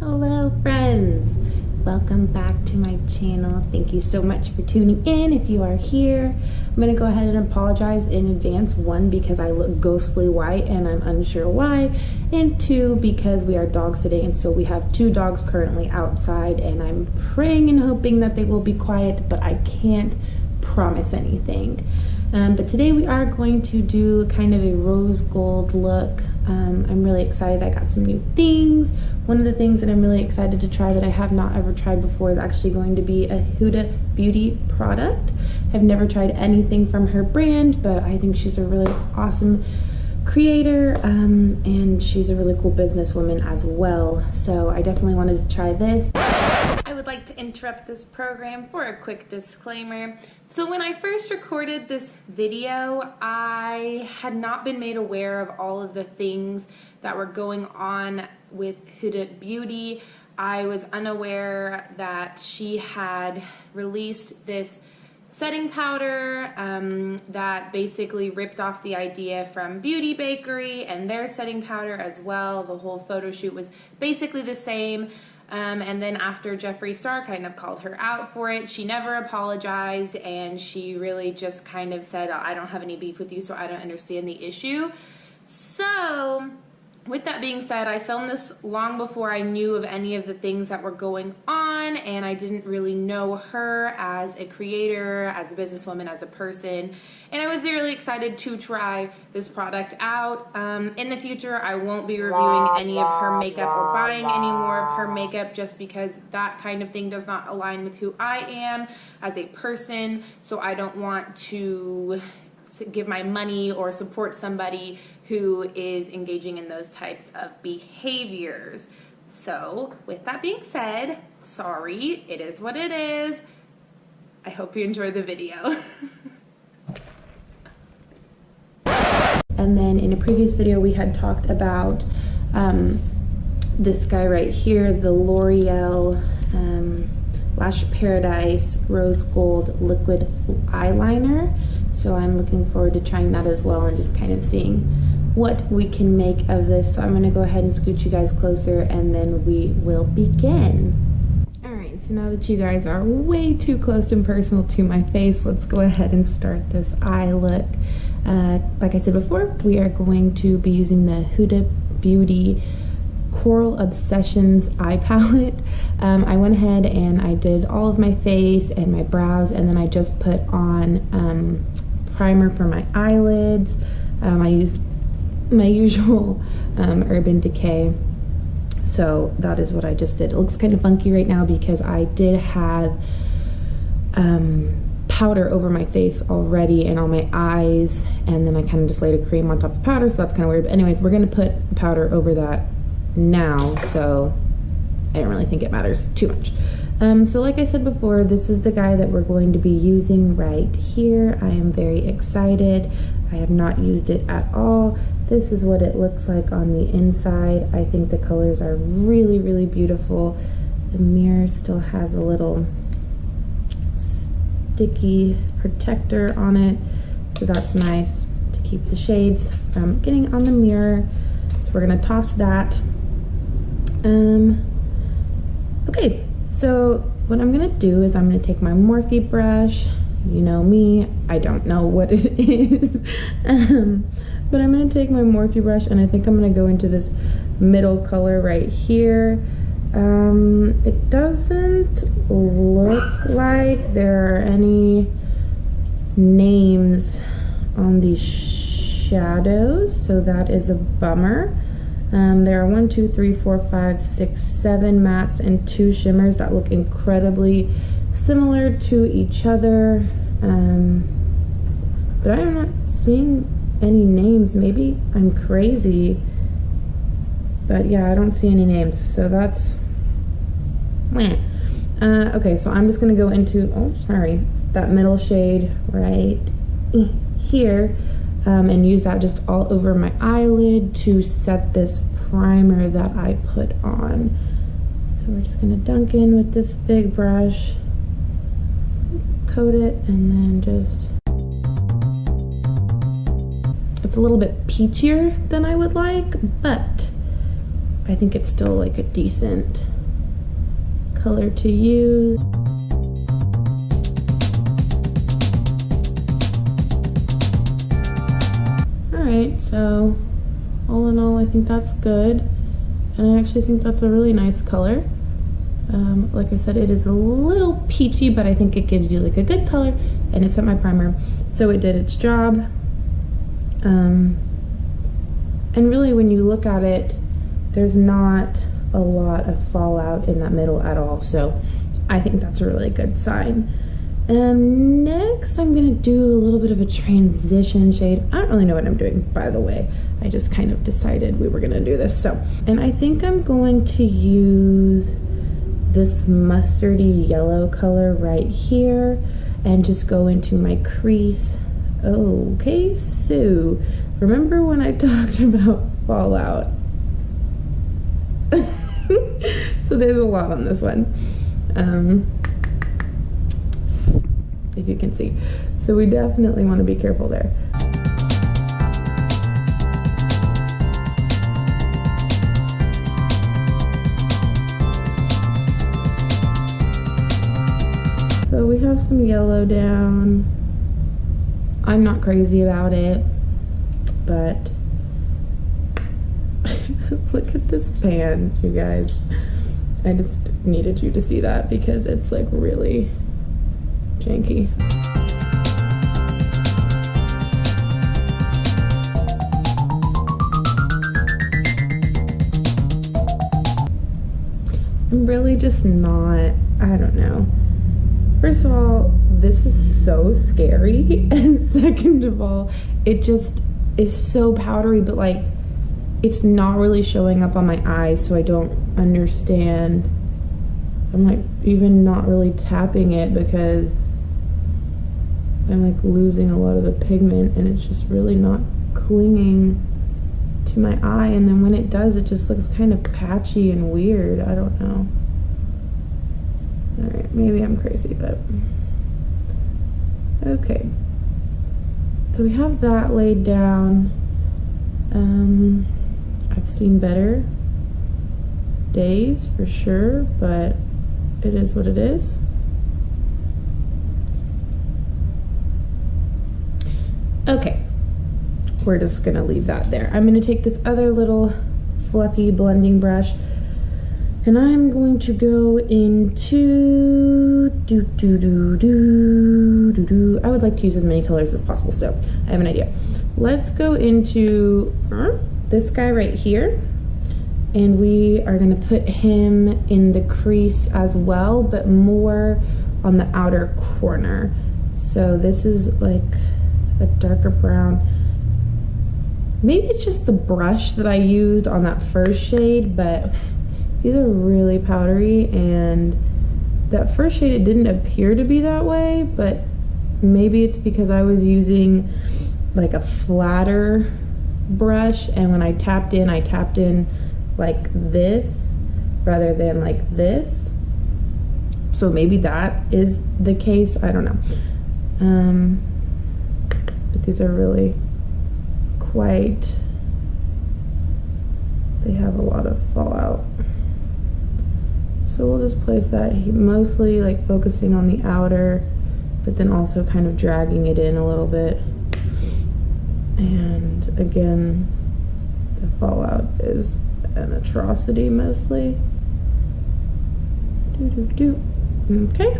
Hello friends, welcome back to my channel. Thank you so much for tuning in. If you are here, I'm gonna go ahead and apologize in advance. One, because I look ghostly white and I'm unsure why, and two, because we are dog sitting and so we have two dogs currently outside and I'm praying and hoping that they will be quiet, but I can't promise anything. But today we are going to do kind of a rose gold look. I'm really excited. I got some new things. One of the things that I'm really excited to try that I have not ever tried before is actually going to be a Huda Beauty product. I've never tried anything from her brand, but I think she's a really awesome creator and she's a really cool businesswoman as well. So I definitely wanted to try this. I would like to interrupt this program for a quick disclaimer. So when I first recorded this video, I had not been made aware of all of the things that were going on with Huda Beauty. I was unaware that she had released this setting powder that basically ripped off the idea from Beauty Bakery and their setting powder as well. The whole photo shoot was basically the same. And then after Jeffree Star kind of called her out for it, she never apologized and she really just kind of said, I don't have any beef with you, so I don't understand the issue. So with that being said, I filmed this long before I knew of any of the things that were going on, and I didn't really know her as a creator, as a businesswoman, as a person, and I was really excited to try this product out. In the future, I won't be reviewing any of her makeup or buying any more of her makeup just because that kind of thing does not align with who I am as a person, so I don't want to give my money or support somebody who is engaging in those types of behaviors. So with that being said, sorry, it is what it is. I hope you enjoy the video. And then in a previous video we had talked about this guy right here, the L'Oreal Lash Paradise Rose Gold Liquid Eyeliner. So I'm looking forward to trying that as well and just kind of seeing what we can make of this. So I'm gonna go ahead and scoot you guys closer and then we will begin. All right, so now that you guys are way too close and personal to my face, let's go ahead and start this eye look. Like I said before, we are going to be using the Huda Beauty Coral Obsessions eye palette. I went ahead and I did all of my face and my brows, and then I just put on primer for my eyelids. I used my usual Urban Decay, so that is what I just did. It looks kind of funky right now because I did have powder over my face already and on my eyes, and then I kind of just laid a cream on top of powder, so that's kind of weird. But anyways, we're gonna put powder over that now, so I don't really think it matters too much. So like I said before, this is the guy that we're going to be using right here. I am very excited. I have not used it at all. This is what it looks like on the inside. I think the colors are really, really beautiful. The mirror still has a little sticky protector on it, so that's nice to keep the shades from getting on the mirror. So we're gonna toss that. Okay, so what I'm gonna do is I'm gonna take my Morphe brush. You know me, I don't know what it is, but I'm gonna take my Morphe brush and I think I'm gonna go into this middle color right here. It doesn't look like there are any names on these shadows, so that is a bummer. There are 1, 2, 3, 4, 5, 6, 7 mattes and 2 shimmers that look incredibly similar to each other, but I'm not seeing any names. Maybe I'm crazy, but yeah, I don't see any names, so that's meh. Okay, so I'm just gonna go into, that middle shade right here, and use that just all over my eyelid to set this primer that I put on. So we're just gonna dunk in with this big brush, coat it, and then just, it's a little bit peachier than I would like, but I think it's still like a decent color to use. Alright, so all in all, I think that's good. And I actually think that's a really nice color. Like I said, it is a little peachy, but I think it gives you like a good color, and it's at my primer, so it did its job. And really, when you look at it, there's not a lot of fallout in that middle at all, so I think that's a really good sign. Next, I'm gonna do a little bit of a transition shade. I don't really know what I'm doing, by the way. I just kind of decided we were gonna do this, so. And I think I'm going to use this mustardy yellow color right here and just go into my crease. Okay, so remember when I talked about fallout? So there's a lot on this one, if you can see. So we definitely want to be careful there. So we have some yellow down. I'm not crazy about it, but look at this pan, you guys. I just needed you to see that because it's like really janky. I'm really just not, I don't know. First of all, this is so scary, and second of all, it just is so powdery, but like it's not really showing up on my eyes, so I don't understand. I'm like even not really tapping it because I'm like losing a lot of the pigment, and it's just really not clinging to my eye, and then when it does, it just looks kind of patchy and weird. I don't know. Alright, maybe I'm crazy, but okay. So we have that laid down. I've seen better days for sure, but it is what it is. Okay, we're just gonna leave that there. I'm gonna take this other little fluffy blending brush, and I'm going to go into I would like to use as many colors as possible, so I have an idea. Let's go into this guy right here, and we are going to put him in the crease as well, but more on the outer corner. So this is like a darker brown. Maybe it's just the brush that I used on that first shade, but these are really powdery, and that first shade, it didn't appear to be that way, but maybe it's because I was using like a flatter brush, and when I tapped in like this rather than like this. So maybe that is the case, I don't know. But these are really quite, they have a lot of fallout. So we'll just place that mostly like focusing on the outer, but then also kind of dragging it in a little bit. And again, the fallout is an atrocity mostly. Okay.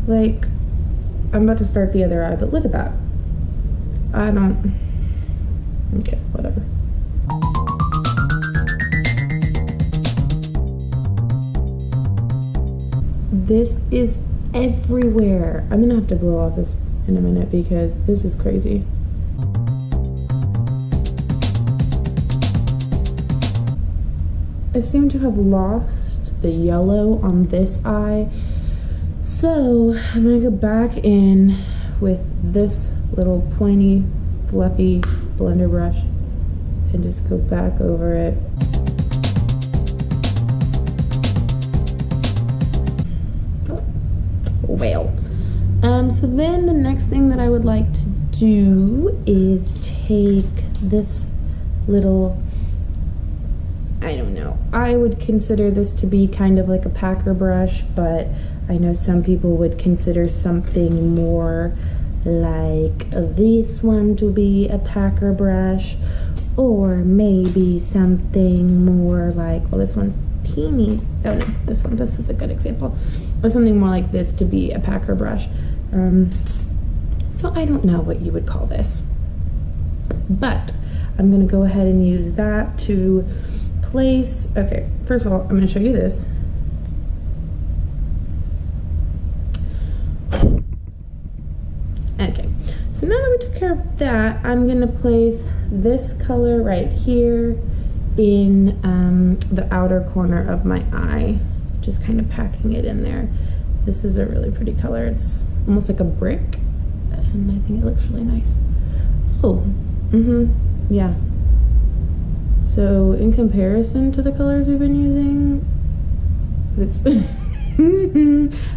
Like, I'm about to start the other eye, but look at that. I don't, okay, whatever. This is everywhere. I'm gonna have to blow off this in a minute because this is crazy. I seem to have lost the yellow on this eye, so I'm gonna go back in with this little pointy, fluffy blender brush and just go back over it. Well, so then the next thing that I would like to do is take this little I don't know. I would consider this to be kind of like a packer brush, but I know some people would consider something more like this one to be a packer brush, or maybe something more like, well, this one's teeny. Oh no, this is a good example. Or something more like this to be a packer brush. So I don't know what you would call this, but I'm gonna go ahead and use that to place. Okay, first of all, I'm gonna show you this. Okay, so now that we took care of that, I'm gonna place this color right here in the outer corner of my eye, just kind of packing it in there. This is a really pretty color. It's almost like a brick, and I think it looks really nice. Oh, yeah. So in comparison to the colors we've been using, it's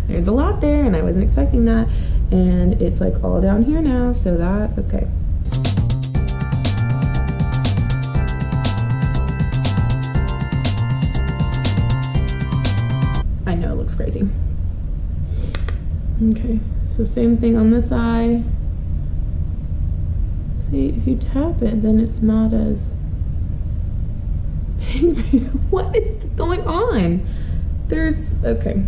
there's a lot there, and I wasn't expecting that, and it's like all down here now, so that, okay. I know it looks crazy. Okay, so same thing on this eye. See, if you tap it, then it's not as pink. What is going on? There's, okay.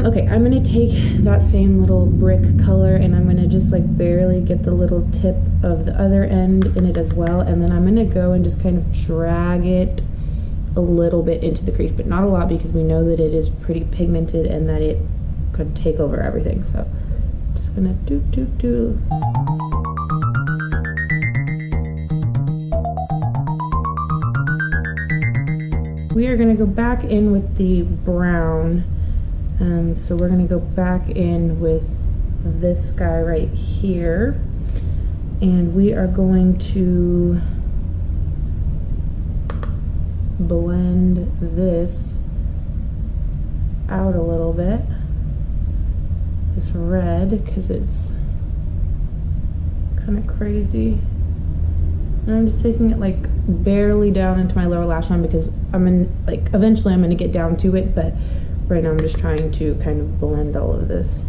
Okay, I'm gonna take that same little brick color and I'm gonna just like barely get the little tip of the other end in it as well, and then I'm gonna go and just kind of drag it a little bit into the crease, but not a lot, because we know that it is pretty pigmented and that it could take over everything. So just gonna do. We are gonna go back in with the brown. So we're gonna go back in with this guy right here, and we are going to blend this out a little bit, this red, because it's kind of crazy. And I'm just taking it like barely down into my lower lash line, because eventually I'm gonna get down to it, but right now I'm just trying to kind of blend all of this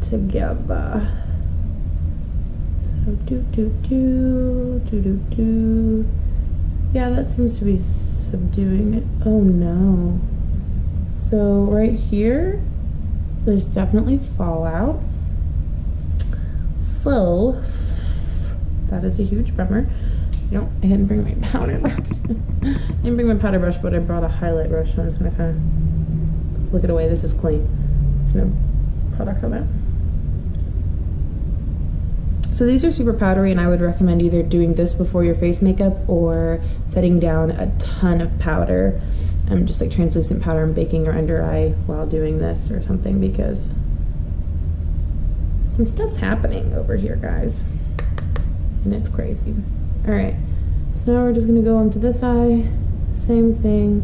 together. So do. Yeah, that seems to be subduing it. Oh no. So right here, there's definitely fallout. So that is a huge bummer. I didn't bring my powder brush. I didn't bring my powder brush, but I brought a highlight brush, so I'm just gonna kind of flick it away. This is clean. There's no product on it. So these are super powdery, and I would recommend either doing this before your face makeup or setting down a ton of powder, just like translucent powder, and baking your under eye while doing this or something, because some stuff's happening over here, guys, and it's crazy. All right, so now we're just gonna go onto this eye, same thing,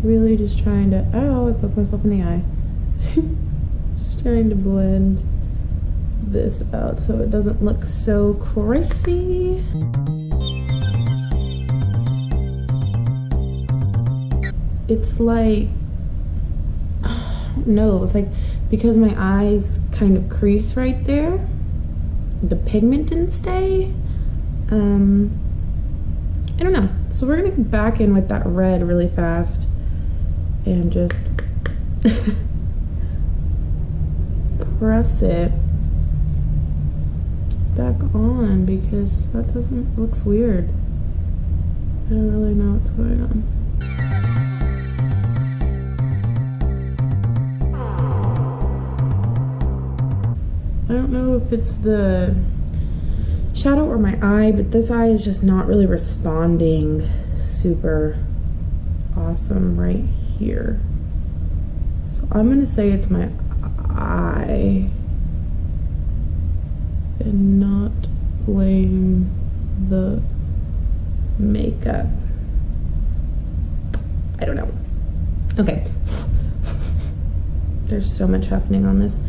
really just trying to, oh, I poked myself in the eye. Just trying to blend this out so it doesn't look so crazy. It's like, no, it's like, because my eyes kind of crease right there, the pigment didn't stay. I don't know. So we're gonna go back in with that red really fast and just press it back on, because that looks weird. I don't really know what's going on. I don't know if it's the shadow or my eye, but this eye is just not really responding super awesome right here. So I'm gonna say it's my eye and not blame the makeup. I don't know. Okay. There's so so much happening on this.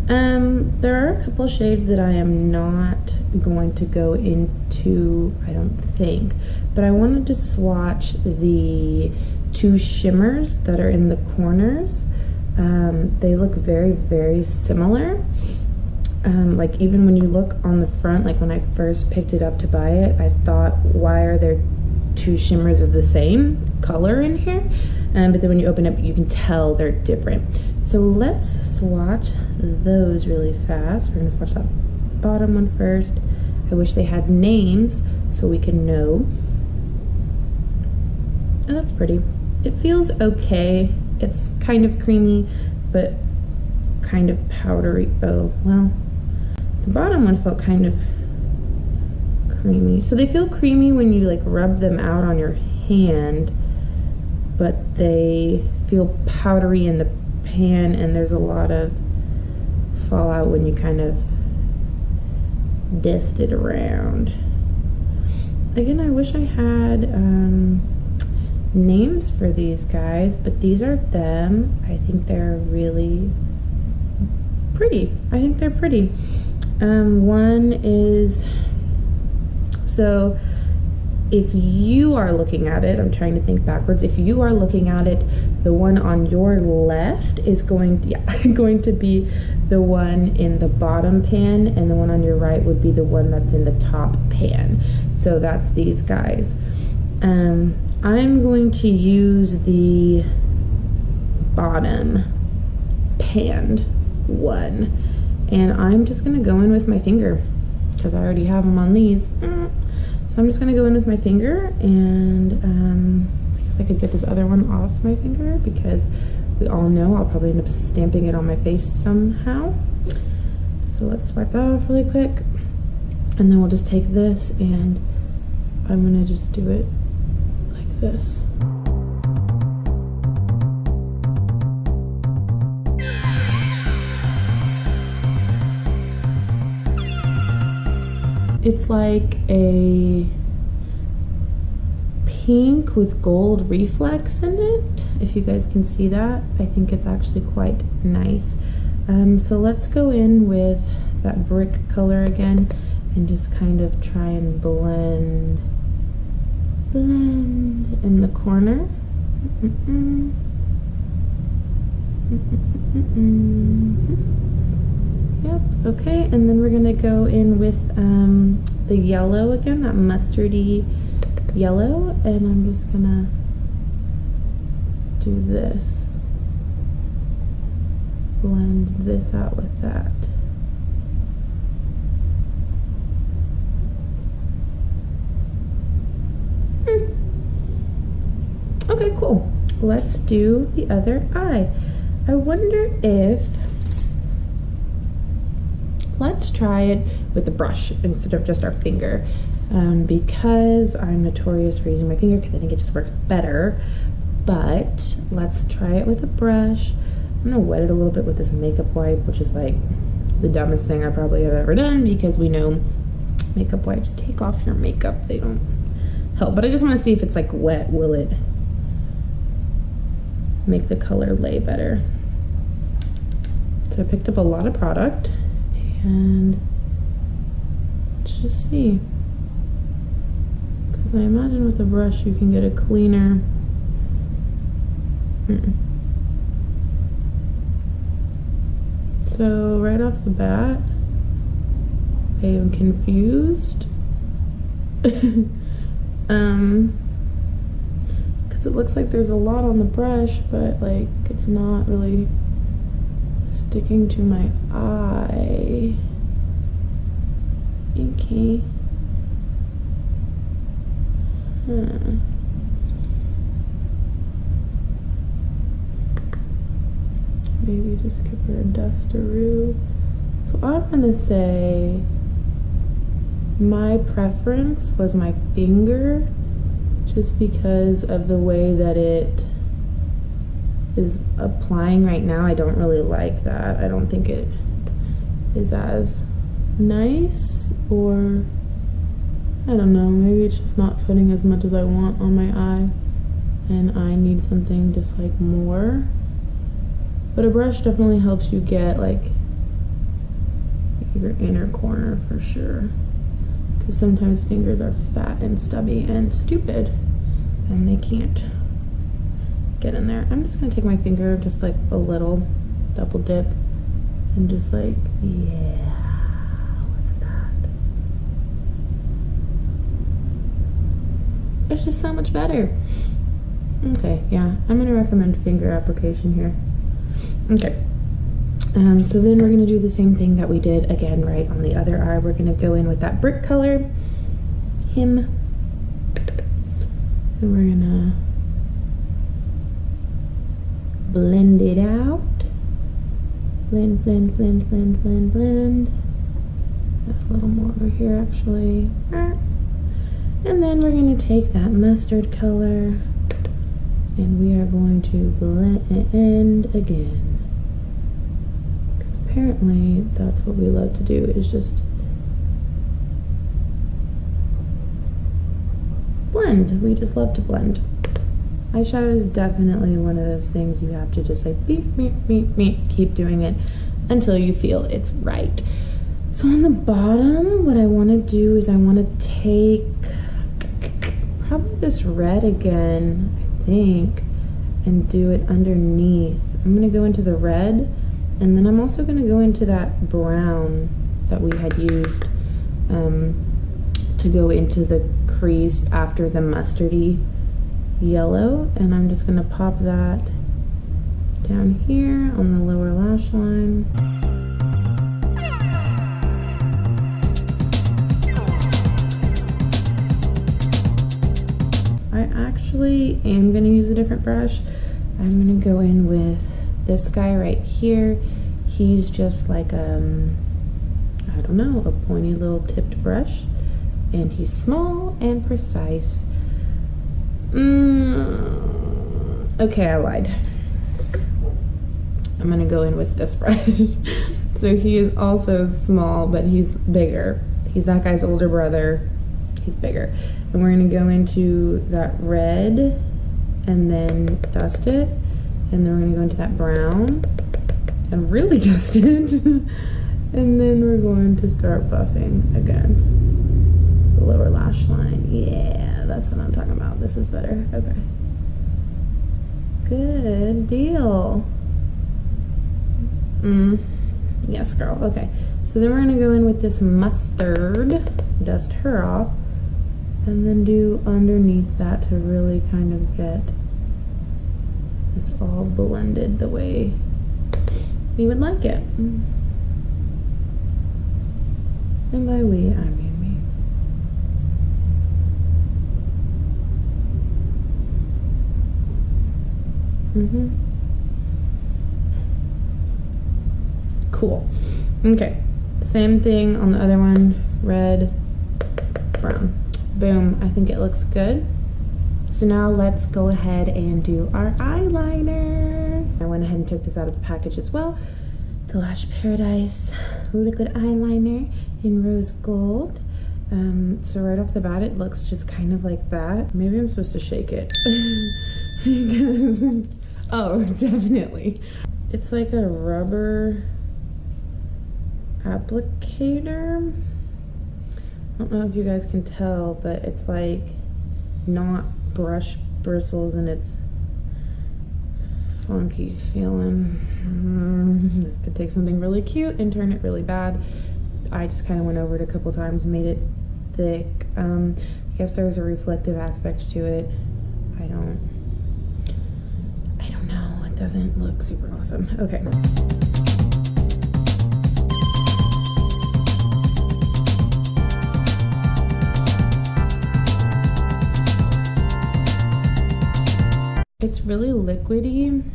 There are a couple shades that I am not going to go into, I don't think, but I wanted to swatch the two shimmers that are in the corners. They look very, very similar. Like even when you look on the front, like when I first picked it up to buy it, I thought, why are there two shimmers of the same color in here? But then when you open it, you can tell they're different. So let's swatch those really fast. We're gonna swatch that bottom one first. I wish they had names so we can know. Oh, that's pretty. It feels okay. It's kind of creamy, but kind of powdery. Oh, well, the bottom one felt kind of creamy. So they feel creamy when you like rub them out on your hand, but they feel powdery in the pan, and there's a lot of fallout when you kind of dist it around. Again, I wish I had names for these guys, but these are them. I think they're really pretty. I think they're pretty. One is, so if you are looking at it, I'm trying to think backwards. If you are looking at it, the one on your left is going to be the one in the bottom pan, and the one on your right would be the one that's in the top pan. So that's these guys. I'm going to use the bottom pan one, and I'm just gonna go in with my finger because I already have them on these. So I'm just gonna go in with my finger, and I guess I could get this other one off my finger because we all know I'll probably end up stamping it on my face somehow. So let's wipe that off really quick, and then we'll just take this and I'm gonna just do it like this. It's like a pink with gold reflex in it. If you guys can see that, I think it's actually quite nice. So let's go in with that brick color again and just kind of try and blend in the corner. Yep, okay, and then we're gonna go in with the yellow again, that mustardy yellow, and I'm just gonna do this. Blend this out with that. Okay, cool. Let's do the other eye. I wonder if, let's try it with a brush instead of just our finger, because I'm notorious for using my finger because I think it just works better. But let's try it with a brush. I'm gonna wet it a little bit with this makeup wipe, which is like the dumbest thing I probably have ever done, because we know makeup wipes take off your makeup. They don't help. But I just want to see if it's like wet, will it make the color lay better? So I picked up a lot of product, and let's just see, because I imagine with a brush you can get a cleaner. So right off the bat, I am confused. Because it looks like there's a lot on the brush, but like it's not really sticking to my eye. Okay. Maybe just give her a dustaroo. So I'm gonna say my preference was my finger, just because of the way that it is applying right now. I don't really like that. I don't think it is as nice, or I don't know, maybe it's just not putting as much as I want on my eye, and I need something just like more But a brush definitely helps you get like your inner corner for sure. Because sometimes fingers are fat and stubby and stupid and they can't get in there. I'm just gonna take my finger, just like a little double dip, and just like, yeah, look at that. It's just so much better. Okay, yeah, I'm gonna recommend finger application here. Okay, so then we're gonna do the same thing that we did again right on the other eye. We're gonna go in with that brick color, him, and we're gonna blend it out. Blend, blend, blend, blend, blend, blend. A little more over here actually. And then we're gonna take that mustard color and we are going to blend again. Because apparently that's what we love to do, is just blend. We just love to blend. Eyeshadow is definitely one of those things you have to just like beep, beep, beep, beep, keep doing it until you feel it's right. So on the bottom, what I want to do is I want to take probably this red again, I think, and do it underneath. I'm going to go into the red, and then I'm also going to go into that brown that we had used to go into the crease after the mustardy yellow, and I'm just going to pop that down here on the lower lash line. I actually am going to use a different brush. I'm going to go in with this guy right here. He's just like I don't know, a pointy little tipped brush, and he's small and precise. Okay, I lied. I'm gonna go in with this brush. So he is also small, but he's bigger. He's that guy's older brother. He's bigger. And we're gonna go into that red and then dust it. And then we're gonna go into that brown and really dust it. And then we're going to start buffing again. The lower lash line. Yeah, that's what I'm talking about. This is better. Okay. Good deal. Yes, girl. Okay. So then we're going to go in with this mustard, dust her off, and then do underneath that to really kind of get this all blended the way we would like it. And by we, I mean me. Cool. Okay. Same thing on the other one. Red, brown. Boom. I think it looks good. So now let's go ahead and do our eyeliner. I went ahead and took this out of the package as well. The Lash Paradise liquid eyeliner in rose gold. So right off the bat, it looks just kind of like that. Maybe I'm supposed to shake it. Because, oh, definitely. It's like a rubber applicator. I don't know if you guys can tell, but it's like not brush bristles, and it's funky feeling. This could take something really cute and turn it really bad. I just kind of went over it a couple times, made it thick. I guess there's a reflective aspect to it. I don't know. It doesn't look super awesome. Okay. It's really liquidy, and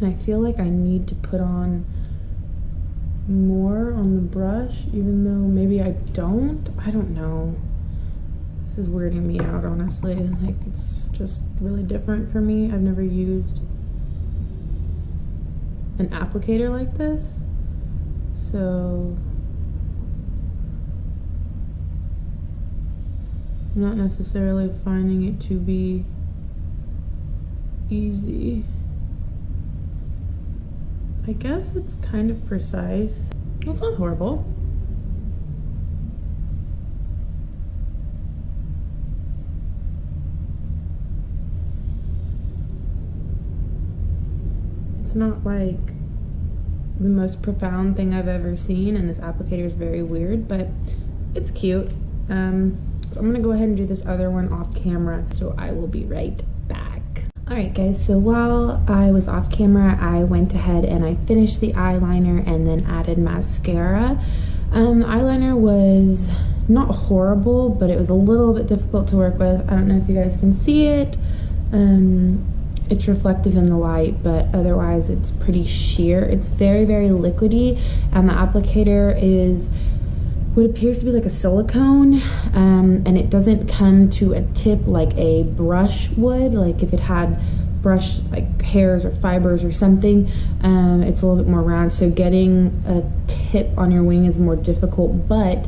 I feel like I need to put on more on the brush, even though maybe I don't. I don't know. This is weirding me out, honestly. Like, it's just really different for me. I've never used an applicator like this, so I'm not necessarily finding it to be easy. I guess it's kind of precise. It's not horrible. It's not like the most profound thing I've ever seen, and this applicator is very weird, but it's cute. So I'm gonna go ahead and do this other one off camera, so I will be right back. Alright guys, so while I was off camera, I went ahead and I finished the eyeliner and then added mascara. Eyeliner was not horrible, but it was a little bit difficult to work with. I don't know if you guys can see it. It's reflective in the light, but otherwise it's pretty sheer. It's very, very liquidy, and the applicator is what appears to be like a silicone, and it doesn't come to a tip like a brush would, like if it had brush like hairs or fibers or something. It's a little bit more round, so getting a tip on your wing is more difficult, but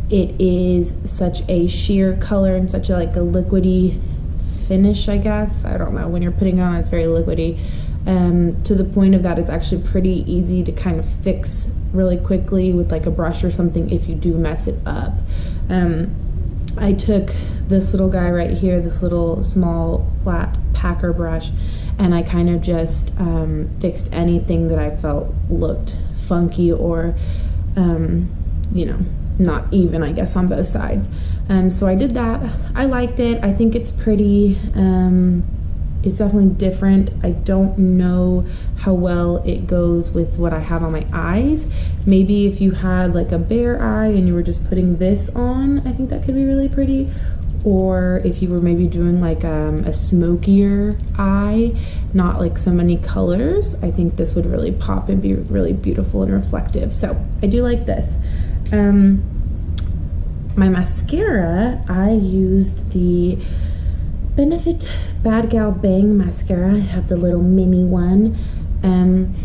it is such a sheer color and such a like a liquidy finish, I guess. I don't know, when you're putting it on, it's very liquidy, to the point of that it's actually pretty easy to kind of fix really quickly with like a brush or something if you do mess it up. I took this little guy right here, this little small flat packer brush, and I kind of just fixed anything that I felt looked funky or you know, not even, I guess, on both sides. So I did that. I liked it. I think it's pretty. It's definitely different. I don't know how well it goes with what I have on my eyes. Maybe if you had like a bare eye and you were just putting this on, I think that could be really pretty. Or if you were maybe doing like a smokier eye, not like so many colors, I think this would really pop and be really beautiful and reflective. So I do like this. My mascara, I used the Benefit Bad Gal Bang mascara. I have the little mini one, and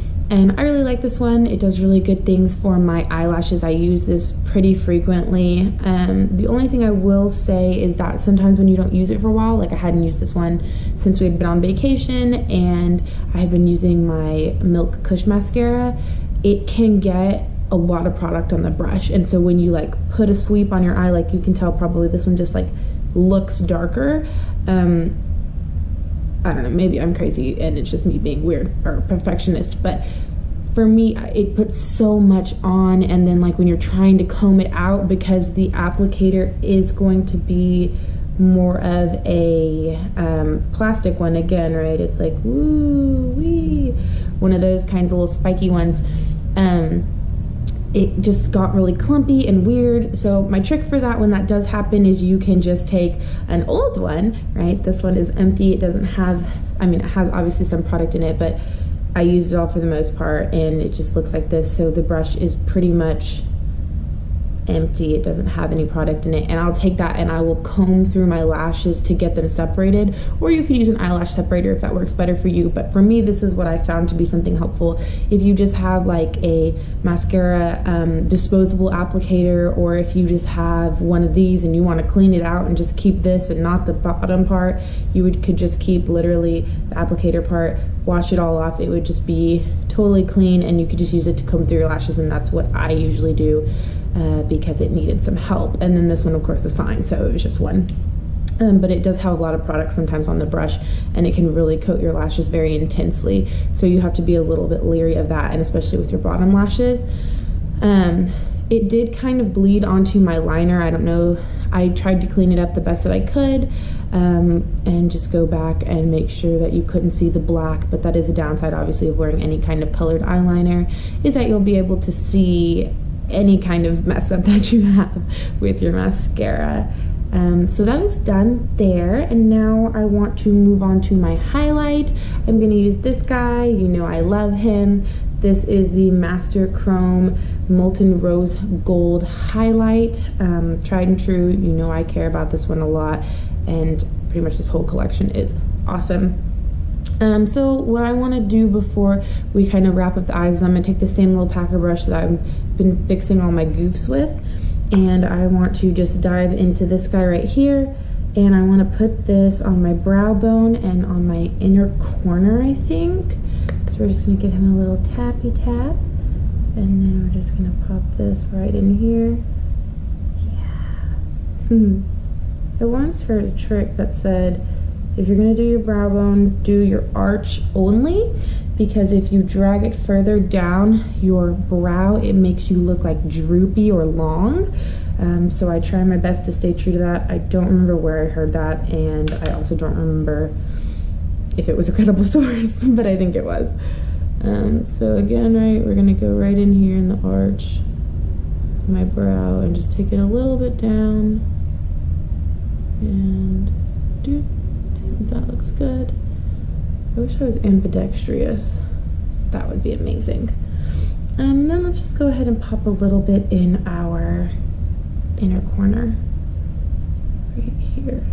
I really like this one. It does really good things for my eyelashes. I use this pretty frequently. The only thing I will say is that sometimes when you don't use it for a while, like I hadn't used this one since we had been on vacation, and I had been using my Milk Kush mascara, it can get a lot of product on the brush, and so when you like put a sweep on your eye, like you can tell probably this one just like looks darker. I don't know, maybe I'm crazy and it's just me being weird or perfectionist, but for me it puts so much on, and then like when you're trying to comb it out, because the applicator is going to be more of a plastic one again, right? It's like woo wee, one of those kinds of little spiky ones. It just got really clumpy and weird. So my trick for that when that does happen is you can just take an old one, right? This one is empty. It doesn't have, I mean, it has obviously some product in it, but I used it all for the most part, and it just looks like this. So the brush is pretty much empty. It doesn't have any product in it, and I'll take that and I will comb through my lashes to get them separated, or you could use an eyelash separator if that works better for you. But for me, this is what I found to be something helpful. If you just have like a mascara disposable applicator, or if you just have one of these and you want to clean it out and just keep this and not the bottom part, you could just keep literally the applicator part, wash it all off. It would just be totally clean, and you could just use it to comb through your lashes, and that's what I usually do. Because it needed some help, and then this one of course was fine, so it was just one. But it does have a lot of product sometimes on the brush, and it can really coat your lashes very intensely, so you have to be a little bit leery of that, and especially with your bottom lashes. It did kind of bleed onto my liner. I don't know, I tried to clean it up the best that I could, and just go back and make sure that you couldn't see the black. But that is a downside obviously of wearing any kind of colored eyeliner, is that you'll be able to see any kind of mess up that you have with your mascara. So that is done there, and now I want to move on to my highlight. I'm going to use this guy. You know I love him. This is the Master Chrome Molten Rose Gold highlight. Tried and true. You know I care about this one a lot, and pretty much this whole collection is awesome. So what I want to do before we kind of wrap up the eyes is I'm going to take the same little packer brush that I've been fixing all my goofs with, and I want to just dive into this guy right here, and I want to put this on my brow bone and on my inner corner, I think. It's we're just gonna give him a little tappy tap, and then we're just gonna pop this right in here. Yeah. I once heard a trick that said, if you're gonna do your brow bone, do your arch only, because if you drag it further down your brow, it makes you look like droopy or long. So I try my best to stay true to that. I don't remember where I heard that, and I also don't remember if it was a credible source, but I think it was. So again, right, we're gonna go right in here in the arch of my brow and just take it a little bit down. And that looks good. I wish I was ambidextrous. That would be amazing. Then let's just go ahead and pop a little bit in our inner corner, right here.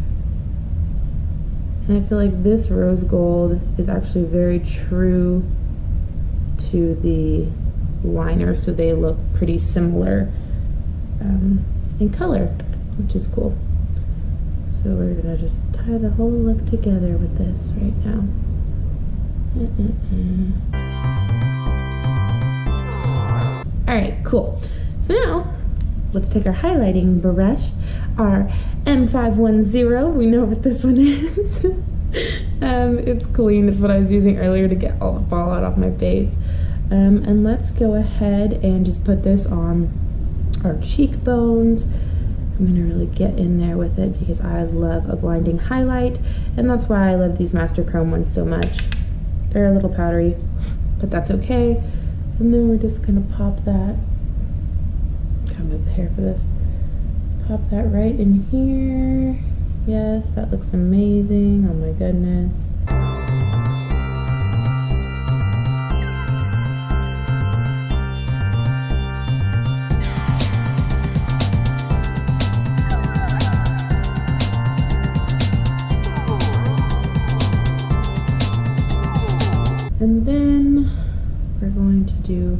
And I feel like this rose gold is actually very true to the liner, so they look pretty similar in color, which is cool. So we're gonna just tie the whole look together with this right now. All right, cool. So now let's take our highlighting brush, our M510. We know what this one is. It's clean. It's what I was using earlier to get all the fallout off my face. And let's go ahead and just put this on our cheekbones. I'm gonna really get in there with it because I love a blinding highlight, and that's why I love these Master Chrome ones so much. They're a little powdery, but that's okay. And then we're just gonna pop that, gotta move the hair for this, pop that right in here. Yes, that looks amazing, oh my goodness. And then we're going to do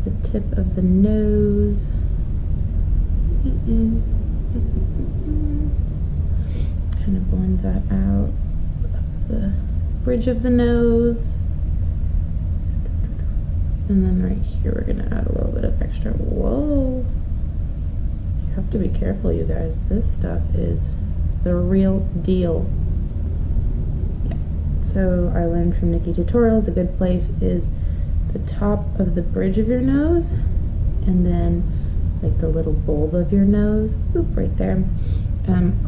the tip of the nose. Kind of blend that out of the bridge of the nose. And then right here we're gonna add a little bit of extra. Whoa. You have to be careful, you guys. This stuff is the real deal. So I learned from Nikki Tutorials, a good place is the top of the bridge of your nose, and then like the little bulb of your nose, boop, right there.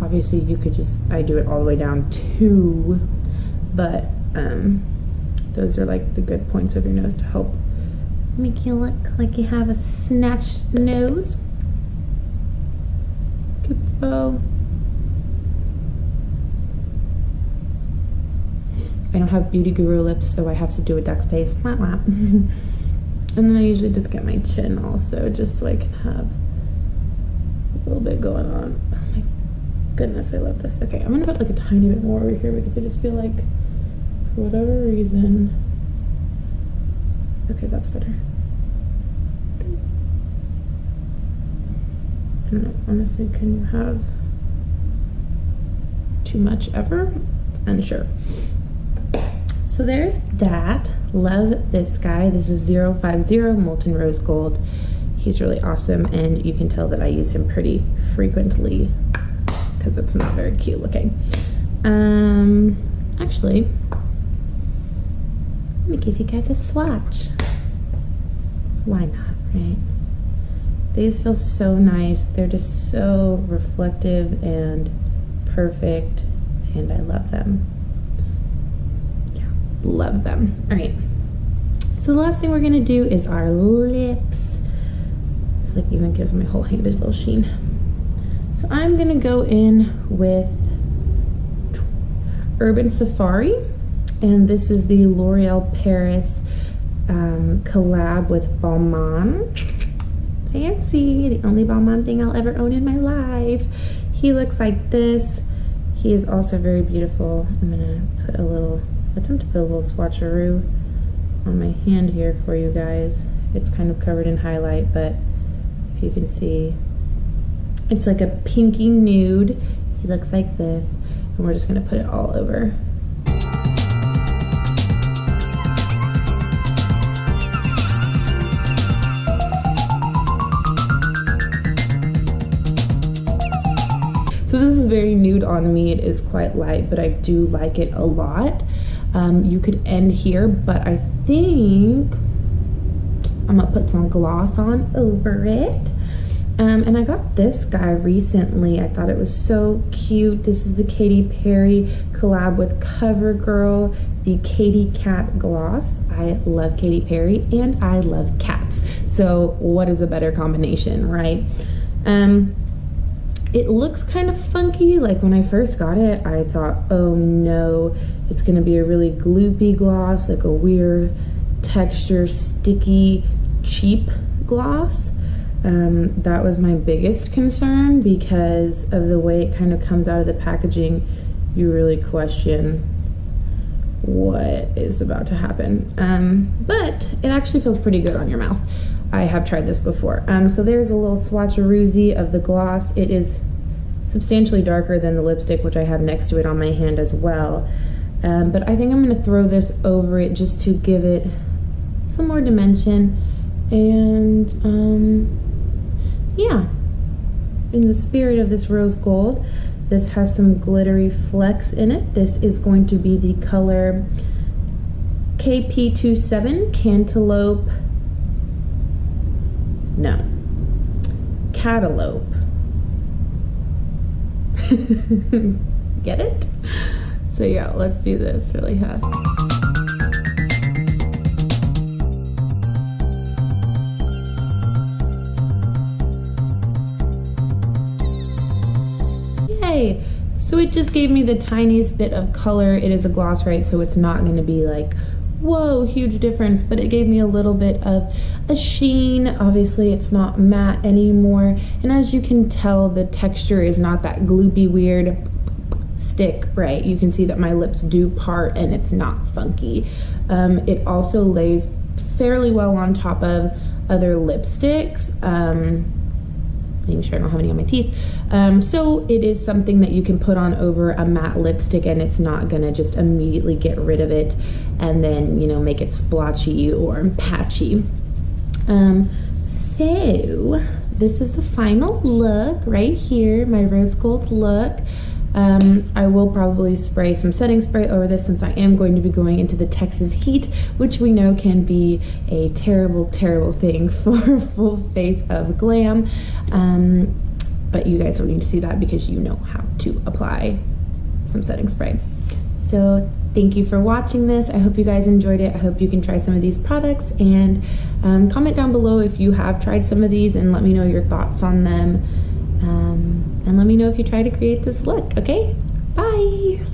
Obviously you could just, I do it all the way down too, but those are like the good points of your nose to help make you look like you have a snatched nose. Cupid's bow. I don't have beauty guru lips, so I have to do a duck face. Wah, wah. And then I usually just get my chin also, just so I can have a little bit going on. Oh my goodness, I love this. Okay, I'm gonna put like a tiny bit more over here because I just feel like, for whatever reason, okay, that's better. I don't know, honestly, can you have too much ever? Unsure. So there's that. Love this guy. This is 050 Molten Rose Gold. He's really awesome, and you can tell that I use him pretty frequently because it's not very cute looking. Actually, let me give you guys a swatch. Why not, right? These feel so nice. They're just so reflective and perfect, and I love them. Love them. All right, so the last thing we're gonna do is our lips. It's like even gives my whole hand a little sheen. So I'm gonna go in with Urban Safari, and this is the L'Oreal Paris collab with Balmain. Fancy, the only Balmain thing I'll ever own in my life. He looks like this. He is also very beautiful. I'm gonna put a little, attempt to put a little swatcheroo on my hand here for you guys. It's kind of covered in highlight, but if you can see, it's like a pinky nude. He looks like this, and we're just gonna put it all over. So this is very nude on me. It is quite light, but I do like it a lot. You could end here, but I think I'm gonna put some gloss on over it. And I got this guy recently. I thought it was so cute. This is the Katy Perry collab with CoverGirl, the Katy Cat Gloss. I love Katy Perry and I love cats. So what is a better combination, right? It looks kind of funky. Like when I first got it, I thought, oh no, it's gonna be a really gloopy gloss, like a weird texture, sticky, cheap gloss. That was my biggest concern because of the way it kind of comes out of the packaging. You really question what is about to happen. But it actually feels pretty good on your mouth. I have tried this before. So there's a little swatcheroozy of the gloss. It is substantially darker than the lipstick, which I have next to it on my hand as well. But I think I'm gonna throw this over it just to give it some more dimension. And yeah, in the spirit of this rose gold, this has some glittery flecks in it. This is going to be the color KP27 Cantaloupe. No, Catalope. Get it? So yeah, let's do this really fast. Yay! So it just gave me the tiniest bit of color. It is a gloss, right? So it's not going to be like, whoa, huge difference, but it gave me a little bit of a sheen. Obviously it's not matte anymore, and as you can tell, the texture is not that gloopy weird stick, right? You can see that my lips do part and it's not funky. It also lays fairly well on top of other lipsticks. Making sure I don't have any on my teeth. So it is something that you can put on over a matte lipstick and it's not gonna just immediately get rid of it and then, you know, make it splotchy or patchy. So this is the final look right here, my rose gold look. I will probably spray some setting spray over this since I am going to be going into the Texas heat, which we know can be a terrible, terrible thing for a full face of glam. But you guys don't need to see that because you know how to apply some setting spray. So thank you for watching this. I hope you guys enjoyed it. I hope you can try some of these products, and comment down below if you have tried some of these and let me know your thoughts on them. And let me know if you try to create this look, okay? Bye!